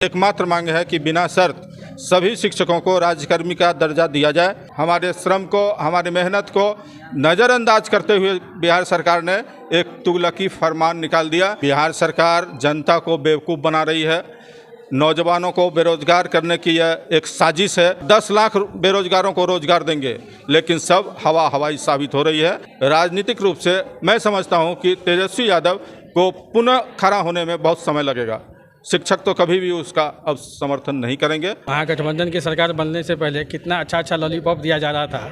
एकमात्र मांग है कि बिना शर्त सभी शिक्षकों को राज्यकर्मी का दर्जा दिया जाए। हमारे श्रम को, हमारी मेहनत को नज़रअंदाज करते हुए बिहार सरकार ने एक तुगलकी फरमान निकाल दिया। बिहार सरकार जनता को बेवकूफ़ बना रही है, नौजवानों को बेरोजगार करने की यह एक साजिश है। 10 लाख बेरोजगारों को रोजगार देंगे, लेकिन सब हवाई साबित हो रही है। राजनीतिक रूप से मैं समझता हूं कि तेजस्वी यादव को पुनः खड़ा होने में बहुत समय लगेगा। शिक्षक तो कभी भी उसका अब समर्थन नहीं करेंगे। महागठबंधन की सरकार बनने से पहले कितना अच्छा लॉलीपॉप दिया जा रहा था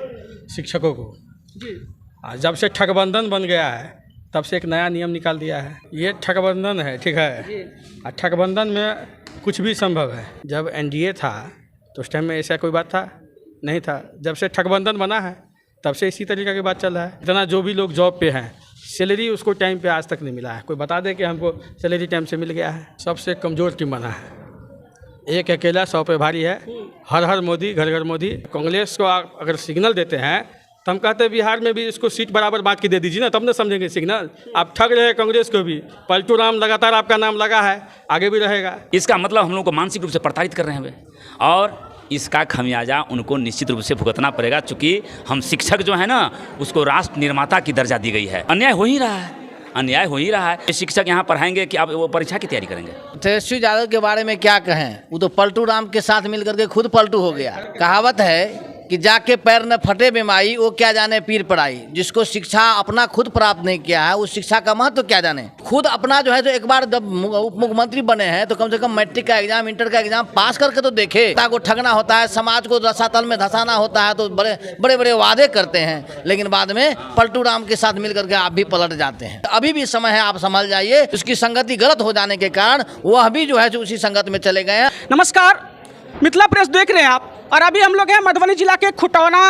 शिक्षकों को। जब से ठगबंधन बन गया है तब से एक नया नियम निकाल दिया है। ये ठगबंधन है, ठीक है। और ठगबंधन में कुछ भी संभव है। जब एनडीए था तो उस टाइम में ऐसा कोई बात था नहीं था। जब से ठगबंधन बना है तब से इसी तरीके की बात चल रहा है। इतना जो भी लोग जॉब पे हैं, सैलरी उसको टाइम पे आज तक नहीं मिला है। कोई बता दे कि हमको सैलरी टाइम से मिल गया है। सबसे कमज़ोर टीम बना है, एक अकेला 100 पे भारी है। हर हर मोदी, घर घर मोदी। कांग्रेस को अगर सिग्नल देते हैं तो हम कहते हैं बिहार में भी इसको सीट बराबर बांट के दे दीजिए ना, तब ना समझेंगे सिग्नल। आप ठग रहे हैं कांग्रेस को भी। पलटू राम लगातार आपका नाम लगा है, आगे भी रहेगा। इसका मतलब हम लोग को मानसिक रूप से प्रताड़ित कर रहे हैं वे, और इसका खमियाजा उनको निश्चित रूप से भुगतना पड़ेगा। चूँकि हम शिक्षक जो है ना, उसको राष्ट्र निर्माता की दर्जा दी गई है। अन्याय हो ही रहा है, अन्याय हो ही रहा है। शिक्षक यहाँ पढ़ाएंगे कि आप वो परीक्षा की तैयारी करेंगे। तेजस्वी यादव के बारे में क्या कहें, वो तो पलटू राम के साथ मिलकर के खुद पलटू हो गया। कहावत है कि जाके पैर न फटे बेमाई, वो क्या जाने पीर पढ़ाई। जिसको शिक्षा अपना खुद प्राप्त नहीं किया है, उस शिक्षा का महत्व तो क्या जाने। खुद अपना जो है तो एक बार जब उप मुख्यमंत्री बने हैं तो कम से कम मैट्रिक का एग्जाम, इंटर का एग्जाम पास करके तो देखे। को ठगना होता है, समाज को रसातल में धसाना होता है, तो बड़े बड़े वादे करते हैं, लेकिन बाद में पलटू राम के साथ मिलकर के आप भी पलट जाते हैं। अभी भी समय है, आप संभल जाइए। उसकी संगति गलत हो जाने के कारण वह भी जो है उसी संगत में चले गए हैं। नमस्कार, मिथिला प्रेस देख रहे हैं आप, और अभी हम लोग हैं मधुबनी जिला के खुटौना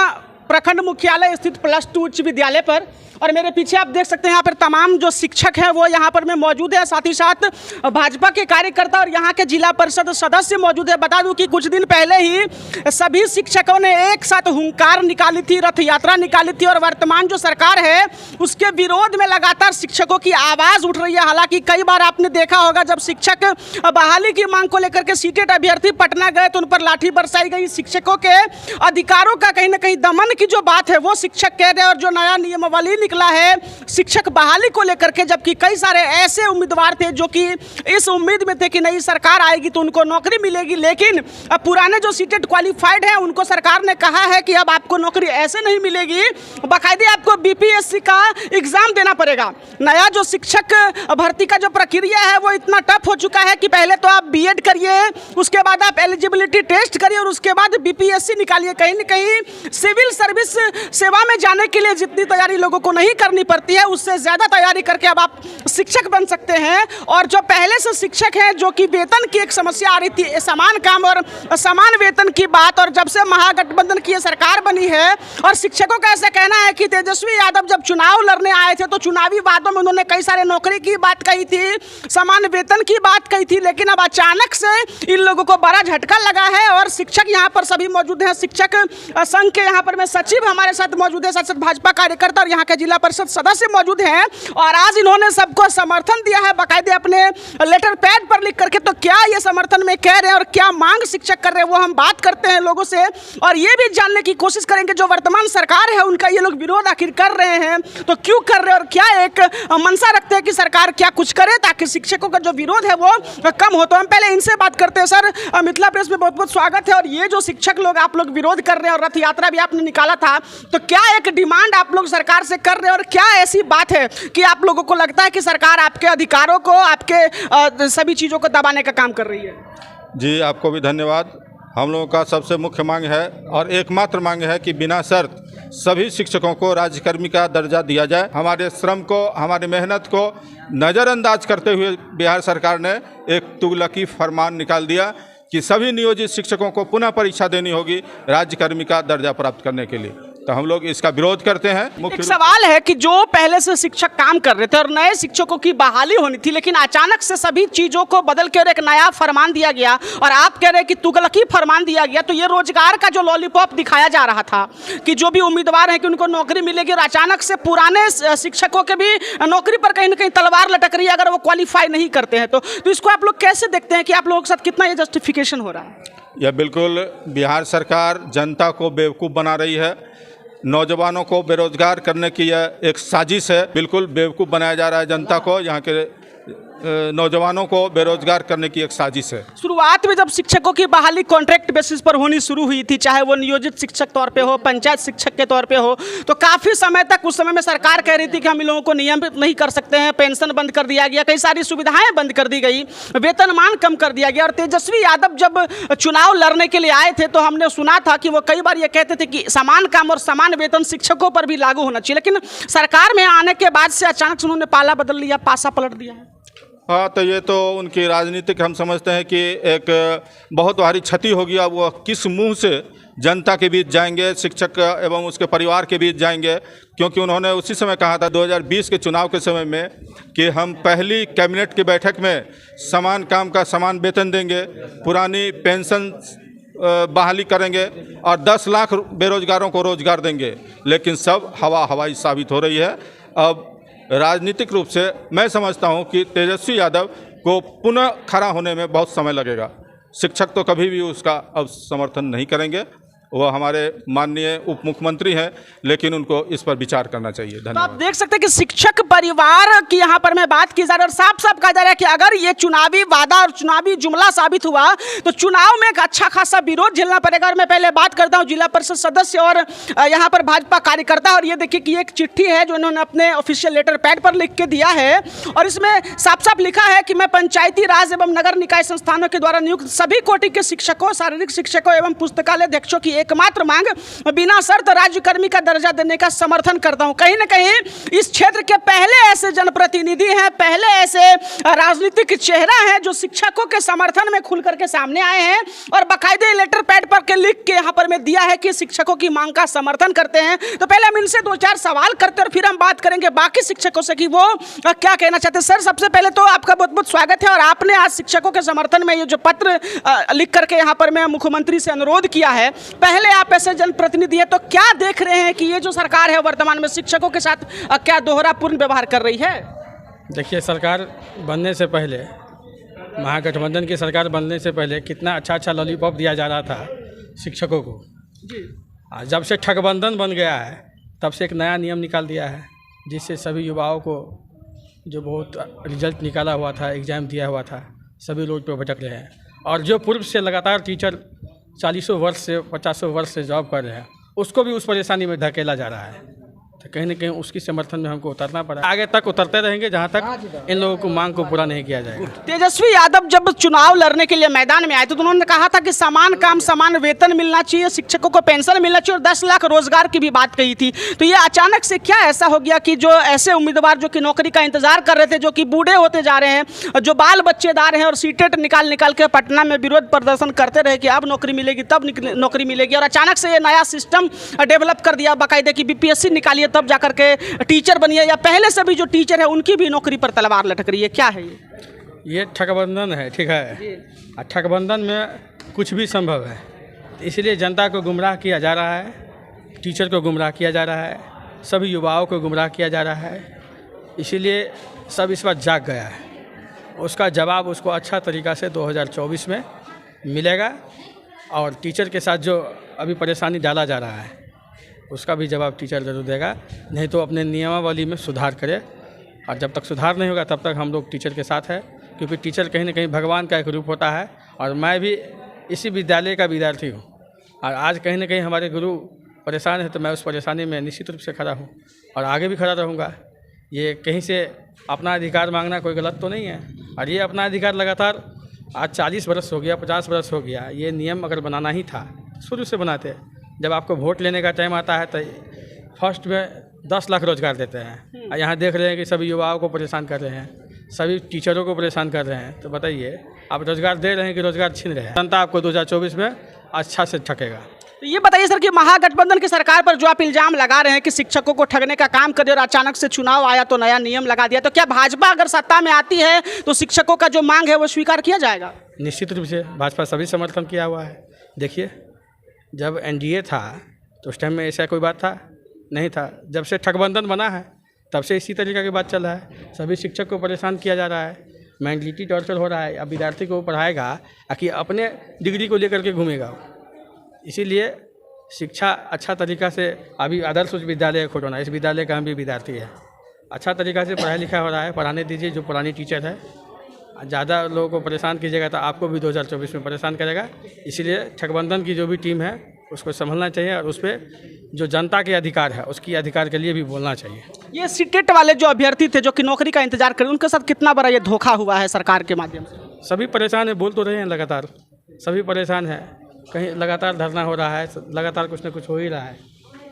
प्रखंड मुख्यालय स्थित +2 उच्च विद्यालय पर। और मेरे पीछे आप देख सकते हैं यहाँ पर तमाम जो शिक्षक हैं वो यहाँ पर में मौजूद है। साथ ही साथ भाजपा के कार्यकर्ता और यहाँ के जिला परिषद सदस्य मौजूद है। बता दूं कि कुछ दिन पहले ही सभी शिक्षकों ने एक साथ हुंकार निकाली थी, रथ यात्रा निकाली थी, और वर्तमान जो सरकार है उसके विरोध में लगातार शिक्षकों की आवाज़ उठ रही है। हालांकि कई बार आपने देखा होगा जब शिक्षक बहाली की मांग को लेकर के सीटेट अभ्यर्थी पटना गए तो उन पर लाठी बरसाई गई। शिक्षकों के अधिकारों का कहीं ना कहीं दमन की जो बात है वो शिक्षक कह रहे हैं। और जो नया नियमावली निकला है शिक्षक बहाली को लेकर के, जबकि कई सारे ऐसे उम्मीदवार थे जो कि इस उम्मीद में थे कि नई सरकार आएगी तो उनको नौकरी मिलेगी, लेकिन अब पुराने जो सीटेट क्वालिफाइड हैं उनको सरकार ने कहा है कि अब आपको नौकरी ऐसे नहीं मिलेगी, बाकायदे आपको बीपीएससी का एग्जाम देना पड़ेगा। नया जो शिक्षक भर्ती का जो प्रक्रिया है वो इतना टफ हो चुका है कि पहले तो आप बीएड करिए, उसके बाद आप एलिजिबिलिटी टेस्ट करिए, और उसके बाद बीपीएससी निकालिए। कहीं ना कहीं सिविल सर्विस सेवा में जाने के लिए जितनी तैयारी लोगों को नहीं करनी पड़ती है उससे ज़्यादा तैयारी करके अब आप शिक्षक बन सकते हैं। और जो पहले से शिक्षक हैं जो कि वेतन की एक समस्या आ रही थी, समान काम और समान वेतन की बात, और जब से महागठबंधन की सरकार बनी है और शिक्षकों का ऐसा कहना है कि तेजस्वी यादव जब चुनाव लड़ने आए थे तो चुनावी वादों में उन्होंने कई सारे नौकरी की बात कही थी, समान वेतन की बात कही थी, लेकिन अब अचानक से इन लोगों को बड़ा झटका लगा है। और शिक्षक यहाँ पर सभी मौजूद हैं। शिक्षक संघ के यहाँ पर में सचिव हमारे साथ मौजूद है, साथ साथ भाजपा कार्यकर्ता और यहाँ के जिला परिषद सदस्य मौजूद हैं, और आज इन्होंने सबको समर्थन दिया है बाकायदे अपने लेटर पैड पर लिख करके। तो क्या ये समर्थन में कह रहे हैं और क्या मांग शिक्षक कर रहे हैं वो हम बात करते हैं लोगों से, और ये भी जानने की कोशिश करेंगे जो वर्तमान सरकार है उनका ये लोग विरोध आखिर कर रहे हैं तो क्यों कर रहे हैं, और क्या एक मंशा रखते हैं कि सरकार क्या कुछ करे ताकि शिक्षकों का जो विरोध है वो कम हो। तो हम पहले इनसे बात करते हैं। सर, मिथिला प्रेस में बहुत बहुत स्वागत है। और ये जो शिक्षक लोग आप लोग विरोध कर रहे हैं और रथ यात्रा भी आपने निकाला था, तो क्या एक डिमांड आप लोग सरकार से कर रहे हैं, और क्या ऐसी बात है कि आप लोगों को लगता है कि सरकार आपके अधिकारों को, आपके सभी चीज़ों को दबाने का काम कर रही है? जी, आपको भी धन्यवाद। हम लोगों का सबसे मुख्य मांग है और एकमात्र मांग है कि बिना शर्त सभी शिक्षकों को राज्यकर्मी का दर्जा दिया जाए। हमारे श्रम को, हमारी मेहनत को नज़रअंदाज करते हुए बिहार सरकार ने एक तुगलकी फरमान निकाल दिया कि सभी नियोजित शिक्षकों को पुनः परीक्षा देनी होगी राज्यकर्मी का दर्जा प्राप्त करने के लिए। तो हम लोग इसका विरोध करते हैं। एक सवाल है कि जो पहले से शिक्षक काम कर रहे थे और नए शिक्षकों की बहाली होनी थी, लेकिन अचानक से सभी चीजों को बदल के और एक नया फरमान दिया गया और आप कह रहे हैं कि तुगलकी फरमान दिया गया, तो ये रोजगार का जो लॉलीपॉप दिखाया जा रहा था कि जो भी उम्मीदवार हैं कि उनको नौकरी मिलेगी और अचानक से पुराने शिक्षकों के भी नौकरी पर कहीं ना कहीं तलवार लटक रही है अगर वो क्वालिफाई नहीं करते हैं। तो इसको आप लोग कैसे देखते हैं कि आप लोगों के साथ कितना ये जस्टिफिकेशन हो रहा है? यह बिल्कुल बिहार सरकार जनता को बेवकूफ़ बना रही है। नौजवानों को बेरोजगार करने की यह एक साजिश है। बिल्कुल बेवकूफ़ बनाया जा रहा है जनता को, यहाँ के नौजवानों को बेरोजगार करने की एक साजिश है। शुरुआत में जब शिक्षकों की बहाली कॉन्ट्रैक्ट बेसिस पर होनी शुरू हुई थी, चाहे वो नियोजित शिक्षक तौर पे हो, पंचायत शिक्षक के तौर पे हो, तो काफ़ी समय तक उस समय में सरकार कह रही थी कि हम इन लोगों को नियमित नहीं कर सकते हैं, पेंशन बंद कर दिया गया, कई सारी सुविधाएं बंद कर दी गई, वेतनमान कम कर दिया गया। और तेजस्वी यादव जब चुनाव लड़ने के लिए आए थे तो हमने सुना था कि वो कई बार ये कहते थे कि समान काम और समान वेतन शिक्षकों पर भी लागू होना चाहिए, लेकिन सरकार में आने के बाद से अचानक से उन्होंने पाला बदल लिया, पासा पलट दिया है। हाँ, तो ये तो उनकी राजनीतिक हम समझते हैं कि एक बहुत भारी क्षति होगी। अब वो किस मुंह से जनता के बीच जाएंगे, शिक्षक एवं उसके परिवार के बीच जाएंगे, क्योंकि उन्होंने उसी समय कहा था 2020 के चुनाव के समय में कि हम पहली कैबिनेट की बैठक में समान काम का समान वेतन देंगे, पुरानी पेंशन बहाली करेंगे और 10 लाख बेरोजगारों को रोजगार देंगे, लेकिन सब हवाई साबित हो रही है। अब राजनीतिक रूप से मैं समझता हूं कि तेजस्वी यादव को पुनः खड़ा होने में बहुत समय लगेगा। शिक्षक तो कभी भी उसका अब समर्थन नहीं करेंगे, वो हमारे माननीय उप मुख्यमंत्री हैं, लेकिन उनको इस पर विचार करना चाहिए। तो आप देख सकते हैं कि शिक्षक परिवार की यहाँ पर मैं बात की जा रही है और साफ साफ कहा जा रहा है कि अगर ये चुनावी वादा और चुनावी जुमला साबित हुआ तो चुनाव में एक अच्छा खासा विरोध झेलना पड़ेगा। और मैं पहले बात करता हूँ जिला परिषद सदस्य और यहाँ पर भाजपा कार्यकर्ता, और ये देखिए कि एक चिट्ठी है जो इन्होंने अपने ऑफिशियल लेटर पैड पर लिख के दिया है और इसमें साफ साफ लिखा है कि मैं पंचायती राज एवं नगर निकाय संस्थानों के द्वारा नियुक्त सभी कोटि के शिक्षकों, शारीरिक शिक्षकों एवं पुस्तकालय अध्यक्षों की एकमात्र मांग बिना शर्त राज्यकर्मी का दर्जा देने का समर्थन करता हूं। कहीं न कहीं इस क्षेत्र के पहले ऐसे जनप्रतिनिधि हैं, पहले ऐसे राजनीतिक चेहरा हैं जो शिक्षकों के समर्थन में खुल करके सामने आए हैं और बाकायदे लेटर पैड पर के लिख के यहाँ पर मैं दिया है कि शिक्षकों की मांग का समर्थन करते हैं। तो पहले हम इनसे 2-4 सवाल करते हैं और फिर हम बात करेंगे बाकी शिक्षकों से कि वो क्या कहना चाहते हैं। सर, सबसे पहले तो आपका बहुत बहुत स्वागत है और आपने आज शिक्षकों के समर्थन में ये जो पत्र लिख करके यहाँ पर मैं मुख्यमंत्री से अनुरोध किया है, पहले आप ऐसे जनप्रतिनिधि हैं तो क्या देख रहे हैं कि ये जो सरकार है वर्तमान में शिक्षकों के साथ क्या दोहरापूर्ण व्यवहार कर रही है? देखिए, सरकार बनने से पहले, महागठबंधन की सरकार बनने से पहले कितना अच्छा लॉलीपॉप दिया जा रहा था शिक्षकों को जी। जब से ठगबंधन बन गया है तब से एक नया नियम निकाल दिया है जिससे सभी युवाओं को जो बहुत रिजल्ट निकाला हुआ था, एग्ज़ाम दिया हुआ था, सभी रोड पर भटक रहे हैं। और जो पूर्व से लगातार टीचर 40 वर्ष से 50 वर्ष से जॉब कर रहे हैं उसको भी उस परेशानी में धकेला जा रहा है। तो कहीं ना कहीं उसकी समर्थन में हमको उतरना पड़ा। आगे तक उतरते रहेंगे जहां तक इन लोगों को मांग को पूरा नहीं किया जाएगा। तेजस्वी यादव जब चुनाव लड़ने के लिए मैदान में आए तो उन्होंने कहा था कि समान काम समान वेतन मिलना चाहिए, शिक्षकों को पेंशन मिलना चाहिए और 10 लाख रोजगार की भी बात कही थी। तो ये अचानक से क्या ऐसा हो गया कि जो ऐसे उम्मीदवार जो कि नौकरी का इंतजार कर रहे थे, जो कि बूढ़े होते जा रहे हैं, जो बाल बच्चेदार हैं और सीटेट निकाल के पटना में विरोध प्रदर्शन करते रहे कि अब नौकरी मिलेगी तब नौकरी मिलेगी, और अचानक से ये नया सिस्टम डेवलप कर दिया बाकायदे की BPSC निकालिए तब जाकर के टीचर बनिए, या पहले से भी जो टीचर है उनकी भी नौकरी पर तलवार लटक रही है, क्या है ये ठगबंधन है, ठीक है। और ठगबंधन में कुछ भी संभव है, इसलिए जनता को गुमराह किया जा रहा है, टीचर को गुमराह किया जा रहा है, सभी युवाओं को गुमराह किया जा रहा है। इसीलिए सब इस बात जाग गया है, उसका जवाब उसको अच्छा तरीक़ा से 2024 में मिलेगा। और टीचर के साथ जो अभी परेशानी डाला जा रहा है उसका भी जवाब टीचर जरूर देगा, नहीं तो अपने नियमावली में सुधार करे। और जब तक सुधार नहीं होगा तब तक हम लोग टीचर के साथ है, क्योंकि टीचर कहीं ना कहीं भगवान का एक रूप होता है। और मैं भी इसी विद्यालय का विद्यार्थी हूँ और आज कहीं ना कहीं हमारे गुरु परेशान है तो मैं उस परेशानी में निश्चित रूप से खड़ा हूँ और आगे भी खड़ा रहूँगा। ये कहीं से अपना अधिकार मांगना कोई गलत तो नहीं है, और ये अपना अधिकार लगातार आज 40 वर्ष हो गया, 50 वर्ष हो गया। ये नियम अगर बनाना ही था शुरू से बनाते। जब आपको वोट लेने का टाइम आता है तो फर्स्ट में 10 लाख रोजगार देते हैं, और यहाँ देख रहे हैं कि सभी युवाओं को परेशान कर रहे हैं, सभी टीचरों को परेशान कर रहे हैं। तो बताइए, आप रोजगार दे रहे हैं कि रोजगार छीन रहे हैं? जनता आपको 2024 में अच्छा से ठकेगा। तो ये बताइए सर कि महागठबंधन की सरकार पर जो आप इल्जाम लगा रहे हैं कि शिक्षकों को ठगने का काम कर रहे और अचानक से चुनाव आया तो नया नियम लगा दिया, तो क्या भाजपा अगर सत्ता में आती है तो शिक्षकों का जो मांग है वो स्वीकार किया जाएगा? निश्चित रूप से भाजपा सभी समर्थन किया हुआ है। देखिए, जब एनडीए था तो उस टाइम में ऐसा कोई बात था नहीं था। जब से ठगबंधन बना है तब से इसी तरीके की बात चल रहा है। सभी शिक्षक को परेशान किया जा रहा है, मेंटलिटी टॉर्चर हो रहा है। अब विद्यार्थी को पढ़ाएगा कि अपने डिग्री को लेकर के घूमेगा। इसीलिए शिक्षा अच्छा तरीक़ा से, अभी आदर्श उच्च विद्यालय खोटोना, इस विद्यालय का हम भी विद्यार्थी है, अच्छा तरीक़ा से पढ़ाई लिखा हो रहा है। पढ़ाने दीजिए, जो पुरानी टीचर है। ज़्यादा लोगों को परेशान कीजिएगा तो आपको भी 2024 में परेशान करेगा। इसीलिए ठगबंधन की जो भी टीम है उसको संभलना चाहिए और उस पर जो जनता के अधिकार है उसकी अधिकार के लिए भी बोलना चाहिए। ये सीटेट वाले जो अभ्यर्थी थे जो कि नौकरी का इंतजार कर रहे, उनके साथ कितना बड़ा ये धोखा हुआ है सरकार के माध्यम से? सभी परेशान है, बोल तो रहे हैं लगातार, सभी परेशान है। कहीं लगातार धरना हो रहा है, लगातार कुछ ना कुछ हो ही रहा है।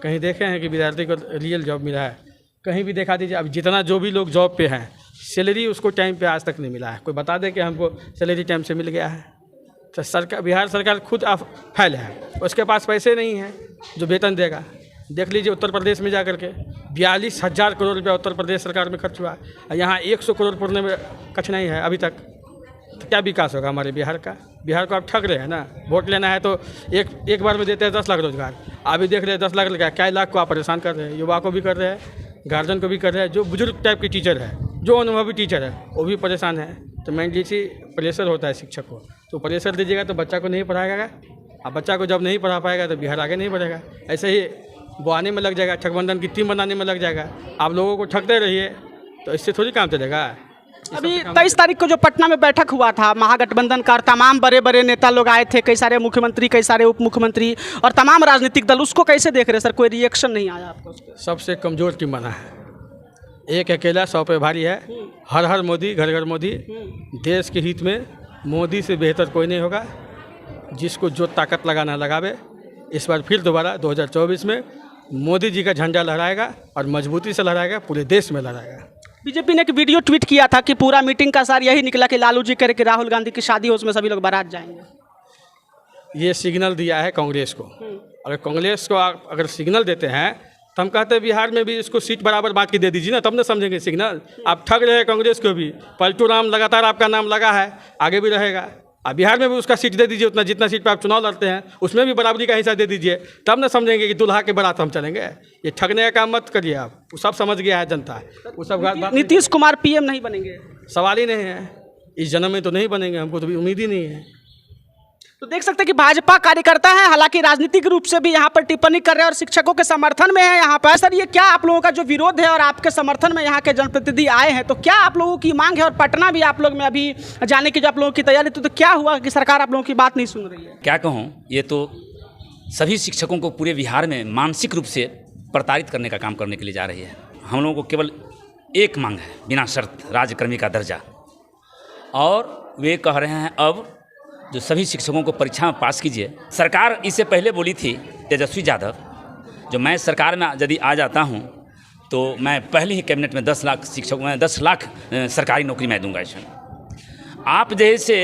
कहीं देखे हैं कि विद्यार्थी को रियल जॉब मिला है, कहीं भी दिखा दीजिए। अब जितना जो भी लोग जॉब पे हैं, सैलरी उसको टाइम पे आज तक नहीं मिला है। कोई बता दे कि हमको सैलरी टाइम से मिल गया है। तो सरकार, बिहार सरकार खुद फैल है, उसके पास पैसे नहीं हैं जो वेतन देगा। देख लीजिए उत्तर प्रदेश में जा कर के 42,000 करोड़ रुपया उत्तर प्रदेश सरकार में खर्च हुआ है। यहाँ 100 करोड़ पुरने में कठिनाई है अभी तक। तो क्या विकास होगा हमारे बिहार का? बिहार को आप ठग रहे हैं ना। वोट लेना है तो एक बार में देते हैं 10 लाख रोजगार। अभी देख रहे हैं 10 लाख लगा, क्या लाख को आप परेशान कर रहे हैं। युवा को भी कर रहे हैं, गार्जियन को भी कर रहे हैं। जो बुजुर्ग टाइप की टीचर है, जो अनुभवी टीचर है, वो भी परेशान है। तो मेंटली प्रेशर होता है शिक्षक को, तो प्रेशर दीजिएगा तो बच्चा को नहीं पढ़ाएगा। अब बच्चा को जब नहीं पढ़ा पाएगा तो बिहार आगे नहीं बढ़ेगा। ऐसे ही बुआने में लग जाएगा, ठगबंधन की टीम बनाने में लग जाएगा। आप लोगों को ठगते रहिए तो इससे थोड़ी काम चलेगा। अभी 23 तारीख को जो पटना में बैठक हुआ था महागठबंधन का, और तमाम बड़े बड़े नेता लोग आए थे, कई सारे मुख्यमंत्री, कई सारे उप मुख्यमंत्री और तमाम राजनीतिक दल, उसको कैसे देख रहे सर? कोई रिएक्शन नहीं आया आपको? सबसे कमज़ोर टीम बना है, एक अकेला 100 पे भारी है। हर हर मोदी, घर घर मोदी। देश के हित में मोदी से बेहतर कोई नहीं होगा। जिसको जो ताकत लगाना लगावे। इस बार फिर दोबारा 2024 में मोदी जी का झंडा लहराएगा और मजबूती से लहराएगा, पूरे देश में लहराएगा। बीजेपी ने एक वीडियो ट्वीट किया था कि पूरा मीटिंग का सार यही निकला कि लालू जी कह रहे कि राहुल गांधी की शादी हो, उसमें सभी लोग बारात जाएंगे। ये सिग्नल दिया है कांग्रेस को। अगर कांग्रेस को अगर सिग्नल देते हैं तो हम कहते हैं बिहार में भी इसको सीट बराबर बांट के दे दीजिए ना, तब ना समझेंगे सिग्नल। आप ठग रहे हैं कांग्रेस को भी। पलटू राम लगातार आपका नाम लगा है, आगे भी रहेगा। अब बिहार में भी उसका सीट दे दीजिए, उतना जितना सीट पर आप चुनाव लड़ते हैं उसमें भी बराबरी का हिस्सा दे दीजिए, तब ना समझेंगे कि दुल्हा के बारात हम चलेंगे। ये ठगने का काम मत करिए आप, वो सब समझ गया है जनता। वो सब नीतीश कुमार पीएम नहीं बनेंगे? सवाल ही नहीं है, इस जन्म में तो नहीं बनेंगे, हमको तो भी उम्मीद ही नहीं है। तो देख सकते हैं कि भाजपा कार्यकर्ता है, हालांकि राजनीतिक रूप से भी यहाँ पर टिप्पणी कर रहे हैं और शिक्षकों के समर्थन में है यहाँ पर। सर, ये क्या आप लोगों का जो विरोध है और आपके समर्थन में यहाँ के जनप्रतिनिधि आए हैं, तो क्या आप लोगों की मांग है? और पटना भी आप लोग में अभी जाने की जो आप लोगों की तैयारी, तो क्या हुआ कि सरकार आप लोगों की बात नहीं सुन रही है? क्या कहूँ, ये तो सभी शिक्षकों को पूरे बिहार में मानसिक रूप से प्रताड़ित करने का काम करने के लिए जा रही है। हम लोगों को केवल एक मांग है, बिना शर्त राज्यकर्मी का दर्जा। और वे कह रहे हैं अब जो सभी शिक्षकों को परीक्षा में पास कीजिए। सरकार इससे पहले बोली थी तेजस्वी यादव, जो मैं सरकार में यदि आ जाता हूं तो मैं पहले ही कैबिनेट में 10 लाख शिक्षकों में 10 लाख सरकारी नौकरी मैं दूंगा। इसमें आप जैसे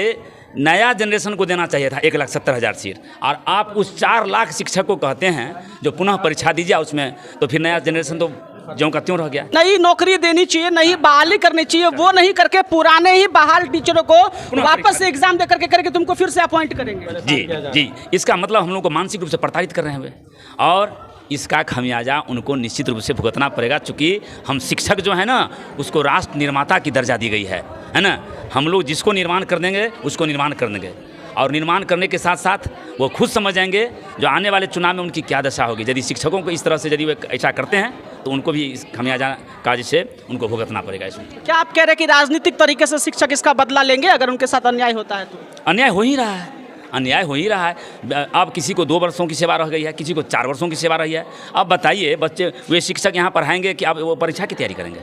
नया जनरेशन को देना चाहिए था 1,70,000 सीट, और आप उस 4 लाख शिक्षक को कहते हैं जो पुनः परीक्षा दीजिए उसमें, तो फिर नया जनरेशन तो ज्यों का त्यों रह गया। नई नौकरी देनी चाहिए, नई बहाली करनी चाहिए, वो नहीं करके पुराने ही बहाल टीचरों को वापस से एग्जाम दे करके तुमको फिर से अपॉइंट करेंगे। जी, इसका मतलब हम लोग को मानसिक रूप से प्रताड़ित कर रहे हैं वे, और इसका खमियाजा उनको निश्चित रूप से भुगतना पड़ेगा। चूँकि हम शिक्षक जो है ना, उसको राष्ट्र निर्माता की दर्जा दी गई है ना। हम लोग जिसको निर्माण कर देंगे उसको निर्माण कर देंगे, और निर्माण करने के साथ साथ वो खुद समझ जाएंगे जो आने वाले चुनाव में उनकी क्या दशा होगी। यदि शिक्षकों को इस तरह से यदि वे ऐसा करते हैं तो उनको भी इस खमियाजा का जिसे उनको भुगतना पड़ेगा। इसमें क्या आप कह रहे हैं कि राजनीतिक तरीके से शिक्षक इसका बदला लेंगे अगर उनके साथ अन्याय होता है? तो अन्याय हो ही रहा है, अन्याय हो ही रहा है। अब किसी को 2 वर्षों की सेवा रह गई है, किसी को 4 वर्षों की सेवा रही है। अब बताइए, बच्चे वे शिक्षक यहाँ पढ़ाएंगे कि अब वो परीक्षा की तैयारी करेंगे?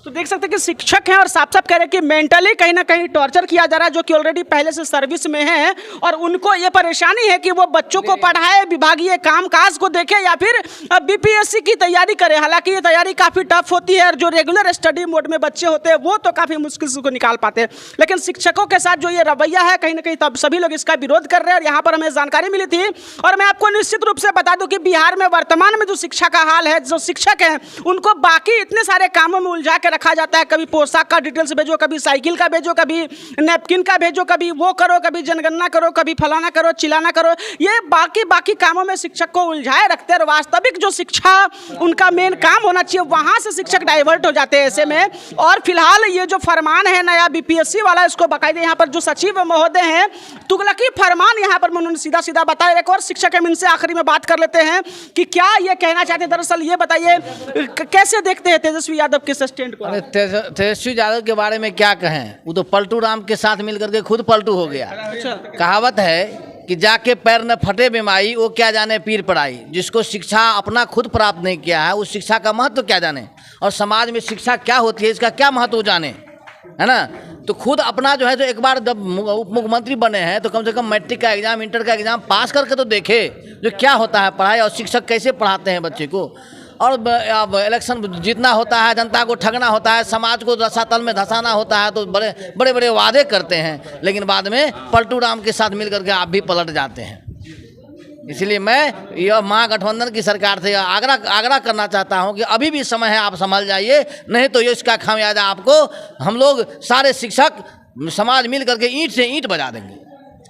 तो देख सकते हैं कि शिक्षक हैं और साफ साफ कह रहे हैं कि मेंटली कहीं ना कहीं टॉर्चर किया जा रहा है, जो कि ऑलरेडी पहले से सर्विस में हैं और उनको ये परेशानी है कि वो बच्चों को पढ़ाए, विभागीय कामकाज को देखे या फिर बीपीएससी की तैयारी करे। हालांकि ये तैयारी काफ़ी टफ होती है और जो रेगुलर स्टडी मोड में बच्चे होते हैं वो तो काफ़ी मुश्किल से उसको निकाल पाते हैं, लेकिन शिक्षकों के साथ जो ये रवैया है कहीं ना कहीं तब सभी लोग इसका विरोध कर रहे हैं। और यहाँ पर हमें जानकारी मिली थी और मैं आपको निश्चित रूप से बता दूं कि बिहार में वर्तमान में जो शिक्षा का हाल है, जो शिक्षक हैं उनको बाकी इतने सारे कामों में उलझा के रखा जाता है। कभी पोशाक का डिटेल्स भेजो, कभी साइकिल का भेजो, कभी नैपकिन का भेजो, कभी वो करो, कभी जनगणना करो, कभी फलाना करो, चिलाना करो, ये बाकी कामों में शिक्षक को उलझाए रखते हैं। और वास्तविक जो शिक्षा उनका मेन काम होना चाहिए वहां से शिक्षक डाइवर्ट हो जाते हैं ऐसे में। और फिलहाल ये जो फरमान है नया बीपीएससी वाला, इसको बाकायदे यहाँ पर जो सचिव महोदय हैं तुगलकी फरमान यहाँ पर उन्होंने सीधा सीधा बताया। एक और शिक्षक हम इनसे आखिरी में बात कर लेते हैं कि क्या ये कहना चाहते हैं। दरअसल ये बताइए कैसे देखते हैं तेजस्वी यादव के स्टैंड को? तेजस्वी यादव के बारे में क्या कहें, वो तो पलटू राम के साथ मिलकर के खुद पलटू हो गया। कहावत है कि जाके पैर न फटे बेमाई, वो क्या जाने पीर पढ़ाई। जिसको शिक्षा अपना खुद प्राप्त नहीं किया है उस शिक्षा का महत्व क्या जाने, और समाज में शिक्षा क्या होती है इसका क्या महत्व जाने, है ना। तो खुद अपना जो है जो एक बार जब उप मुख्यमंत्री बने हैं तो कम से कम मैट्रिक का एग्जाम, इंटर का एग्जाम पास करके तो देखे जो क्या होता है पढ़ाई और शिक्षक कैसे पढ़ाते हैं बच्चे को। और अब इलेक्शन जीतना होता है, जनता को ठगना होता है, समाज को रसातल में धंसाना होता है, तो बड़े बड़े वादे करते हैं, लेकिन बाद में पलटू राम के साथ मिलकर के आप भी पलट जाते हैं। इसलिए मैं यह महागठबंधन की सरकार से आग्रह करना चाहता हूं कि अभी भी समय है, आप संभल जाइए, नहीं तो ये इसका खामियाजा आपको हम लोग सारे शिक्षक समाज मिल करके ईंट से ईंट बजा देंगे।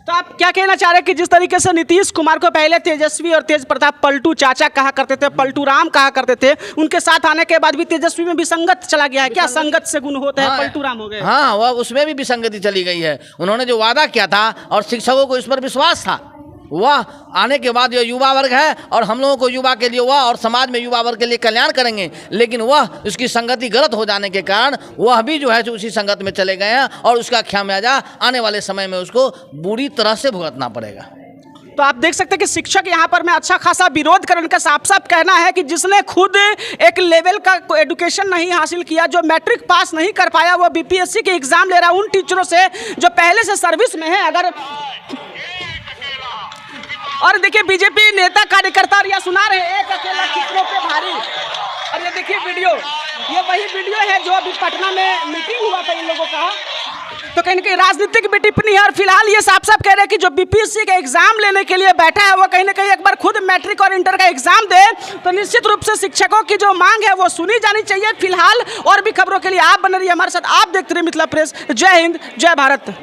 तो आप क्या कहना चाह रहे हैं कि जिस तरीके से नीतीश कुमार को पहले तेजस्वी और तेज प्रताप पलटू चाचा कहा करते थे, पलटू राम कहा करते थे, उनके साथ आने के बाद भी तेजस्वी में विसंगत चला गया है, क्या संगत से गुण होता है, पलटू राम हो गए? हाँ, वह उसमें भी विसंगति चली गई है। उन्होंने जो वादा किया था और शिक्षकों को इस पर विश्वास था, वह आने के बाद जो युवा वर्ग है और हम लोगों को युवा के लिए वह और समाज में युवा वर्ग के लिए कल्याण करेंगे, लेकिन वह उसकी संगति गलत हो जाने के कारण वह भी जो है उसी संगत में चले गए हैं और उसका खामियाजा आने वाले समय में उसको बुरी तरह से भुगतना पड़ेगा। तो आप देख सकते हैं कि शिक्षक यहाँ पर मैं अच्छा खासा विरोध कर, उनका साफ साफ कहना है कि जिसने खुद एक लेवल का एजुकेशन नहीं हासिल किया, जो मैट्रिक पास नहीं कर पाया, वो बीपीएससी के एग्जाम ले रहा है उन टीचरों से जो पहले से सर्विस में है। अगर और देखिए बीजेपी नेता कार्यकर्ता और यह सुना रहे हैं एक अकेला कितनों पे भारी। और ये देखिए वीडियो, ये वही वीडियो है जो अभी पटना में मीटिंग हुआ था इन लोगों का। तो कहीं ना कहीं राजनीतिक भी टिप्पणी है और फिलहाल ये साफ साफ कह रहे हैं कि जो बीपीएससी का एग्जाम लेने के लिए बैठा है वो कहीं ना कहीं एक बार खुद मैट्रिक और इंटर का एग्जाम दे, तो निश्चित रूप से शिक्षकों की जो मांग है वो सुनी जानी चाहिए। फिलहाल और भी खबरों के लिए आप बने रहिए हमारे साथ, आप देखते रहिए मिथिला प्रेस। जय हिंद, जय भारत।